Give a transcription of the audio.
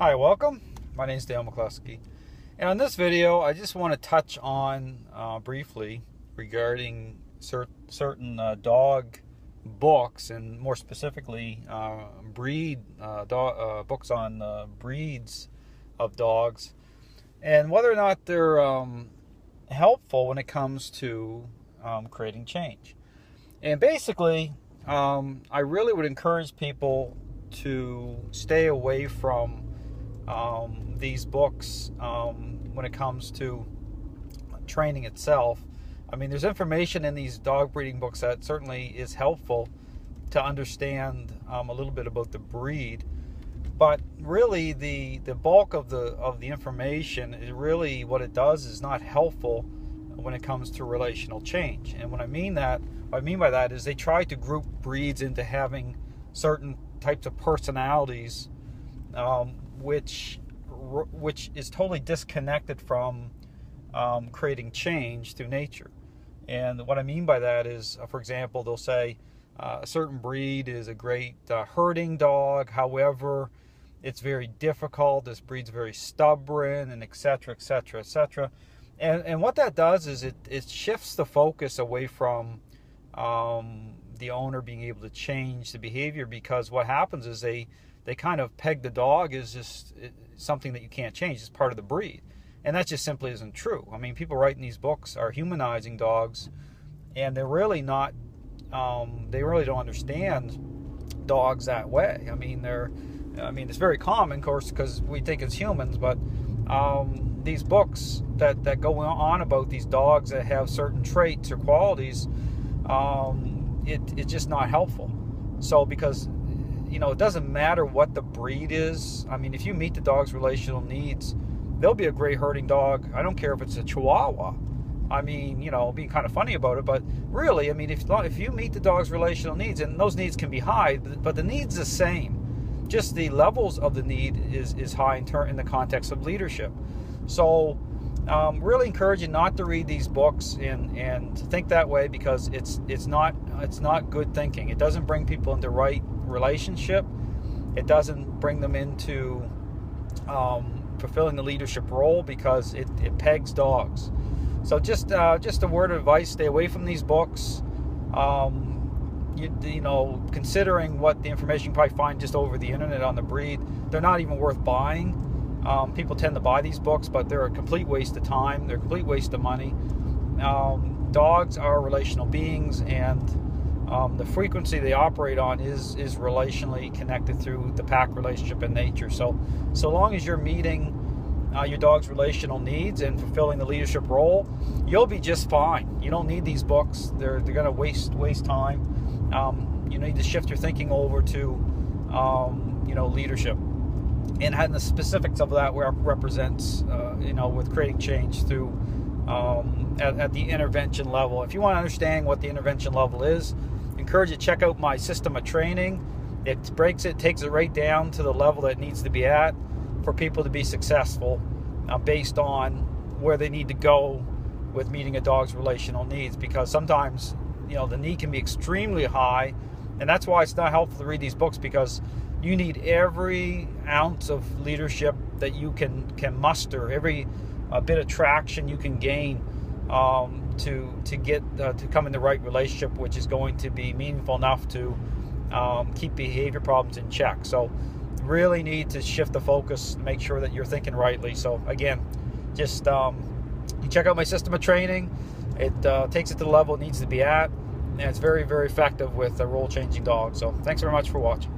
Hi, welcome. My name is Dale McCluskey. And on this video, I just want to touch on briefly regarding certain dog books, and more specifically books on breeds of dogs, and whether or not they're helpful when it comes to creating change. And basically, I really would encourage people to stay away from these books when it comes to training itself. I mean, there's information in these dog breeding books that certainly is helpful to understand a little bit about the breed, but really the bulk of the information is really what it does is not helpful when it comes to relational change. And what I mean by that is they try to group breeds into having certain types of personalities, which is totally disconnected from creating change through nature. And what I mean by that is, for example, they'll say a certain breed is a great herding dog. However, it's very difficult. This breed's very stubborn, and etc., etc., etc. And what that does is it shifts the focus away from the owner being able to change the behavior, because what happens is they kind of peg the dog as just something that you can't change. It's part of the breed. And that just simply isn't true. I mean, people writing these books are humanizing dogs, and they're really not, they really don't understand dogs that way. I mean, it's very common, of course, because we think it's humans, but these books that go on about these dogs that have certain traits or qualities, it's just not helpful. So because it doesn't matter what the breed is. I mean, if you meet the dog's relational needs, they'll be a great herding dog. I don't care if it's a Chihuahua. I mean, being kind of funny about it, but really, I mean, if you meet the dog's relational needs, and those needs can be high, but the need's the same. Just the levels of the need is high in the context of leadership. So really encourage you not to read these books and think that way, because it's not good thinking. It doesn't bring people into right relationship. It doesn't bring them into fulfilling the leadership role, because it pegs dogs. So just a word of advice: stay away from these books. Considering what the information you probably find just over the internet on the breed, they're not even worth buying. People tend to buy these books, but they're a complete waste of time. They're a complete waste of money. Dogs are relational beings, and the frequency they operate on is relationally connected through the pack relationship in nature. So long as you're meeting your dog's relational needs and fulfilling the leadership role, you'll be just fine. You don't need these books. They're going to waste time. You need to shift your thinking over to leadership, and having the specifics of that where it represents with creating change through at the intervention level. If you want to understand what the intervention level is, I encourage you to check out my system of training. It takes it right down to the level that it needs to be at for people to be successful, based on where they need to go with meeting a dog's relational needs. Because sometimes the need can be extremely high, and that's why it's not helpful to read these books, because you need every ounce of leadership that you can muster, every bit of traction you can gain to get to come in the right relationship, which is going to be meaningful enough to keep behavior problems in check. So really need to shift the focus, make sure that you're thinking rightly. So again, just you check out my system of training. It takes it to the level it needs to be at, and it's very, very effective with a role-changing dog. So thanks very much for watching.